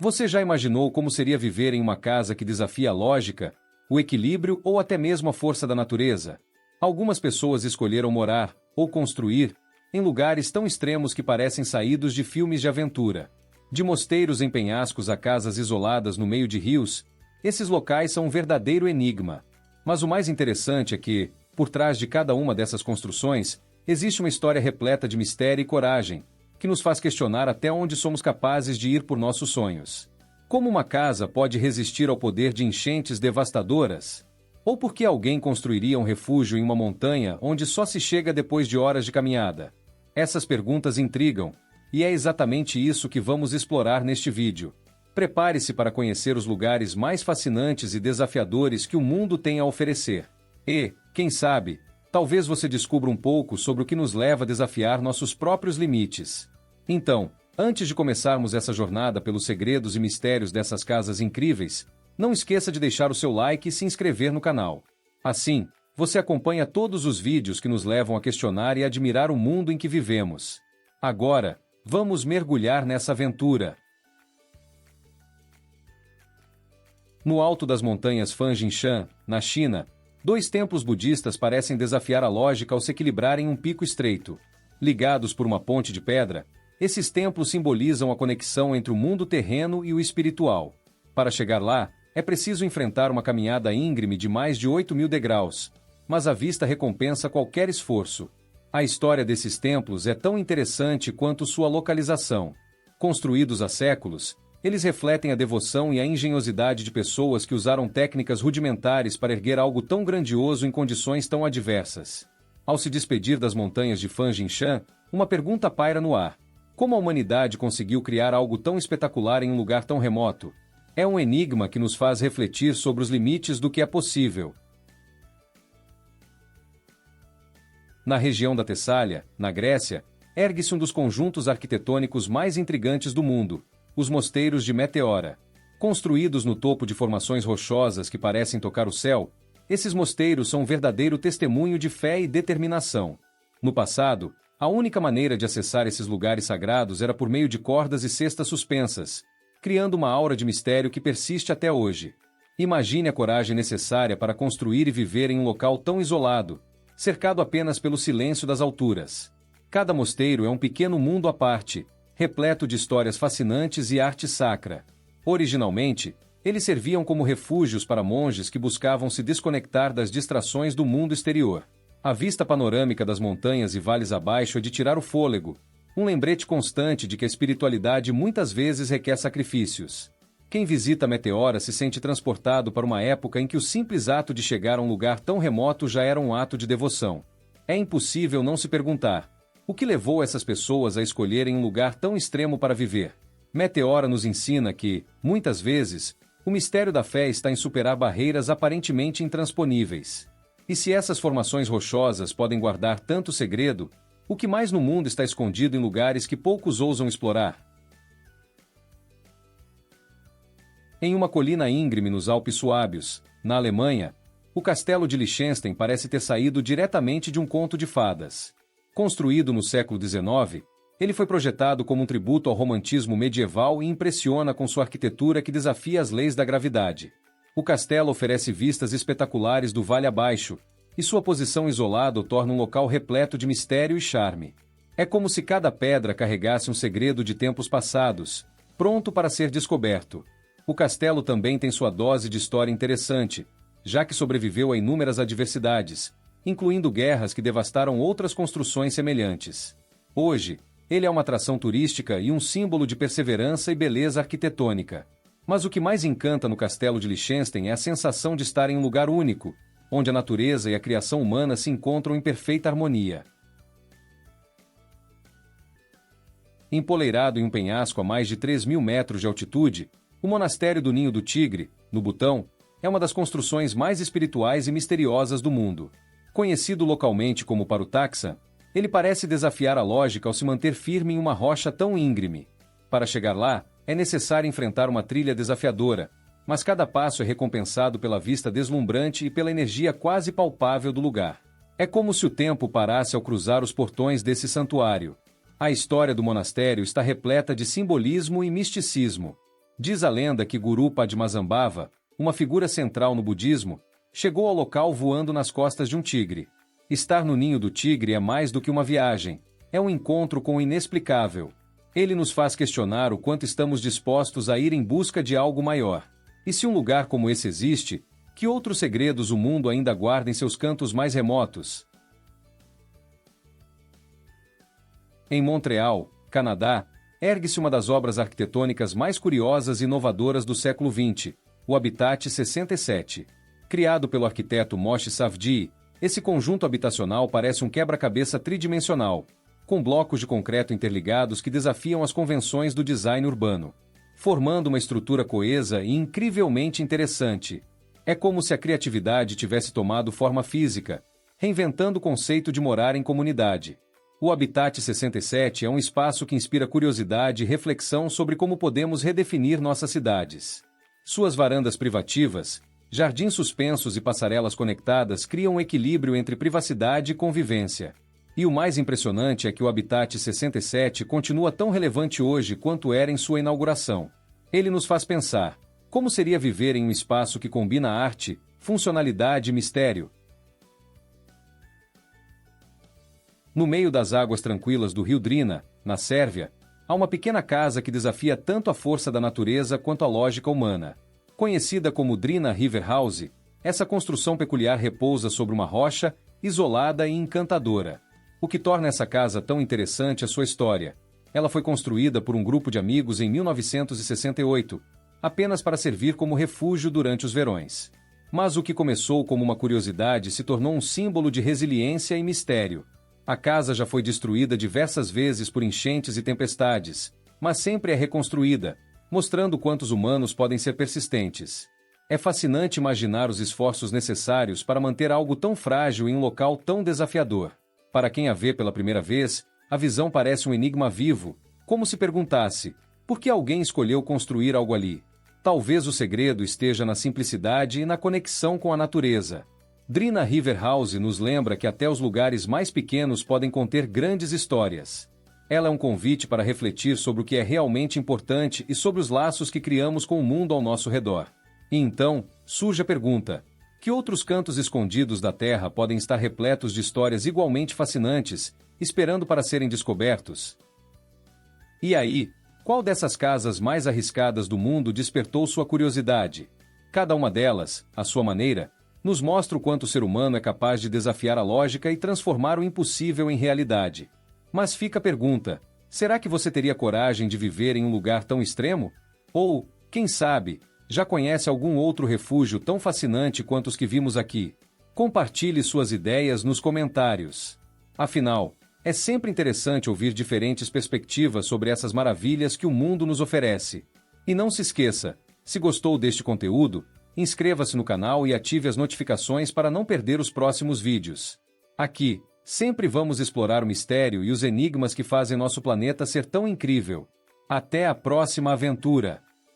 Você já imaginou como seria viver em uma casa que desafia a lógica, o equilíbrio ou até mesmo a força da natureza? Algumas pessoas escolheram morar, ou construir, em lugares tão extremos que parecem saídos de filmes de aventura. De mosteiros em penhascos a casas isoladas no meio de rios, esses locais são um verdadeiro enigma. Mas o mais interessante é que, por trás de cada uma dessas construções, existe uma história repleta de mistério e coragem, que nos faz questionar até onde somos capazes de ir por nossos sonhos. Como uma casa pode resistir ao poder de enchentes devastadoras? Ou por que alguém construiria um refúgio em uma montanha onde só se chega depois de horas de caminhada? Essas perguntas intrigam, e é exatamente isso que vamos explorar neste vídeo. Prepare-se para conhecer os lugares mais fascinantes e desafiadores que o mundo tem a oferecer. E, quem sabe, talvez você descubra um pouco sobre o que nos leva a desafiar nossos próprios limites. Então, antes de começarmos essa jornada pelos segredos e mistérios dessas casas incríveis, não esqueça de deixar o seu like e se inscrever no canal. Assim, você acompanha todos os vídeos que nos levam a questionar e admirar o mundo em que vivemos. Agora, vamos mergulhar nessa aventura. No alto das montanhas Fanjinshan, na China, dois templos budistas parecem desafiar a lógica ao se equilibrar em um pico estreito. Ligados por uma ponte de pedra, esses templos simbolizam a conexão entre o mundo terreno e o espiritual. Para chegar lá, é preciso enfrentar uma caminhada íngreme de mais de 8.000 degraus, mas a vista recompensa qualquer esforço. A história desses templos é tão interessante quanto sua localização. Construídos há séculos, eles refletem a devoção e a engenhosidade de pessoas que usaram técnicas rudimentares para erguer algo tão grandioso em condições tão adversas. Ao se despedir das montanhas de Fanjinshan, uma pergunta paira no ar. Como a humanidade conseguiu criar algo tão espetacular em um lugar tão remoto? É um enigma que nos faz refletir sobre os limites do que é possível. Na região da Tessália, na Grécia, ergue-se um dos conjuntos arquitetônicos mais intrigantes do mundo, os mosteiros de Meteora. Construídos no topo de formações rochosas que parecem tocar o céu, esses mosteiros são um verdadeiro testemunho de fé e determinação. No passado, a única maneira de acessar esses lugares sagrados era por meio de cordas e cestas suspensas, criando uma aura de mistério que persiste até hoje. Imagine a coragem necessária para construir e viver em um local tão isolado, cercado apenas pelo silêncio das alturas. Cada mosteiro é um pequeno mundo à parte, repleto de histórias fascinantes e arte sacra. Originalmente, eles serviam como refúgios para monges que buscavam se desconectar das distrações do mundo exterior. A vista panorâmica das montanhas e vales abaixo é de tirar o fôlego, um lembrete constante de que a espiritualidade muitas vezes requer sacrifícios. Quem visita Meteora se sente transportado para uma época em que o simples ato de chegar a um lugar tão remoto já era um ato de devoção. É impossível não se perguntar: o que levou essas pessoas a escolherem um lugar tão extremo para viver? Meteora nos ensina que, muitas vezes, o mistério da fé está em superar barreiras aparentemente intransponíveis. E se essas formações rochosas podem guardar tanto segredo, o que mais no mundo está escondido em lugares que poucos ousam explorar? Em uma colina íngreme nos Alpes Suábios, na Alemanha, o castelo de Liechtenstein parece ter saído diretamente de um conto de fadas. Construído no século XIX, ele foi projetado como um tributo ao romantismo medieval e impressiona com sua arquitetura que desafia as leis da gravidade. O castelo oferece vistas espetaculares do vale abaixo, e sua posição isolada o torna um local repleto de mistério e charme. É como se cada pedra carregasse um segredo de tempos passados, pronto para ser descoberto. O castelo também tem sua dose de história interessante, já que sobreviveu a inúmeras adversidades, incluindo guerras que devastaram outras construções semelhantes. Hoje, ele é uma atração turística e um símbolo de perseverança e beleza arquitetônica. Mas o que mais encanta no castelo de Liechtenstein é a sensação de estar em um lugar único, onde a natureza e a criação humana se encontram em perfeita harmonia. Empoleirado em um penhasco a mais de 3.000 metros de altitude, o Monastério do Ninho do Tigre, no Butão, é uma das construções mais espirituais e misteriosas do mundo. Conhecido localmente como Parutaxa, ele parece desafiar a lógica ao se manter firme em uma rocha tão íngreme. Para chegar lá, é necessário enfrentar uma trilha desafiadora, mas cada passo é recompensado pela vista deslumbrante e pela energia quase palpável do lugar. É como se o tempo parasse ao cruzar os portões desse santuário. A história do monastério está repleta de simbolismo e misticismo. Diz a lenda que Guru Padmasambhava, uma figura central no budismo, chegou ao local voando nas costas de um tigre. Estar no ninho do tigre é mais do que uma viagem, é um encontro com o inexplicável. Ele nos faz questionar o quanto estamos dispostos a ir em busca de algo maior. E se um lugar como esse existe, que outros segredos o mundo ainda guarda em seus cantos mais remotos? Em Montreal, Canadá, ergue-se uma das obras arquitetônicas mais curiosas e inovadoras do século XX, o Habitat 67. Criado pelo arquiteto Moshe Safdie, esse conjunto habitacional parece um quebra-cabeça tridimensional, com blocos de concreto interligados que desafiam as convenções do design urbano, formando uma estrutura coesa e incrivelmente interessante. É como se a criatividade tivesse tomado forma física, reinventando o conceito de morar em comunidade. O Habitat 67 é um espaço que inspira curiosidade e reflexão sobre como podemos redefinir nossas cidades. Suas varandas privativas, jardins suspensos e passarelas conectadas criam um equilíbrio entre privacidade e convivência. E o mais impressionante é que o Habitat 67 continua tão relevante hoje quanto era em sua inauguração. Ele nos faz pensar: como seria viver em um espaço que combina arte, funcionalidade e mistério? No meio das águas tranquilas do rio Drina, na Sérvia, há uma pequena casa que desafia tanto a força da natureza quanto a lógica humana. Conhecida como Drina River House, essa construção peculiar repousa sobre uma rocha, isolada e encantadora. O que torna essa casa tão interessante é sua história. Ela foi construída por um grupo de amigos em 1968, apenas para servir como refúgio durante os verões. Mas o que começou como uma curiosidade se tornou um símbolo de resiliência e mistério. A casa já foi destruída diversas vezes por enchentes e tempestades, mas sempre é reconstruída, mostrando quantos humanos podem ser persistentes. É fascinante imaginar os esforços necessários para manter algo tão frágil em um local tão desafiador. Para quem a vê pela primeira vez, a visão parece um enigma vivo, como se perguntasse: por que alguém escolheu construir algo ali? Talvez o segredo esteja na simplicidade e na conexão com a natureza. Drina River House nos lembra que até os lugares mais pequenos podem conter grandes histórias. Ela é um convite para refletir sobre o que é realmente importante e sobre os laços que criamos com o mundo ao nosso redor. E então, surge a pergunta: que outros cantos escondidos da Terra podem estar repletos de histórias igualmente fascinantes, esperando para serem descobertos? E aí, qual dessas casas mais arriscadas do mundo despertou sua curiosidade? Cada uma delas, à sua maneira, nos mostra o quanto o ser humano é capaz de desafiar a lógica e transformar o impossível em realidade. Mas fica a pergunta: será que você teria coragem de viver em um lugar tão extremo? Ou, quem sabe, já conhece algum outro refúgio tão fascinante quanto os que vimos aqui? Compartilhe suas ideias nos comentários. Afinal, é sempre interessante ouvir diferentes perspectivas sobre essas maravilhas que o mundo nos oferece. E não se esqueça, se gostou deste conteúdo, inscreva-se no canal e ative as notificações para não perder os próximos vídeos. Aqui, sempre vamos explorar o mistério e os enigmas que fazem nosso planeta ser tão incrível. Até a próxima aventura!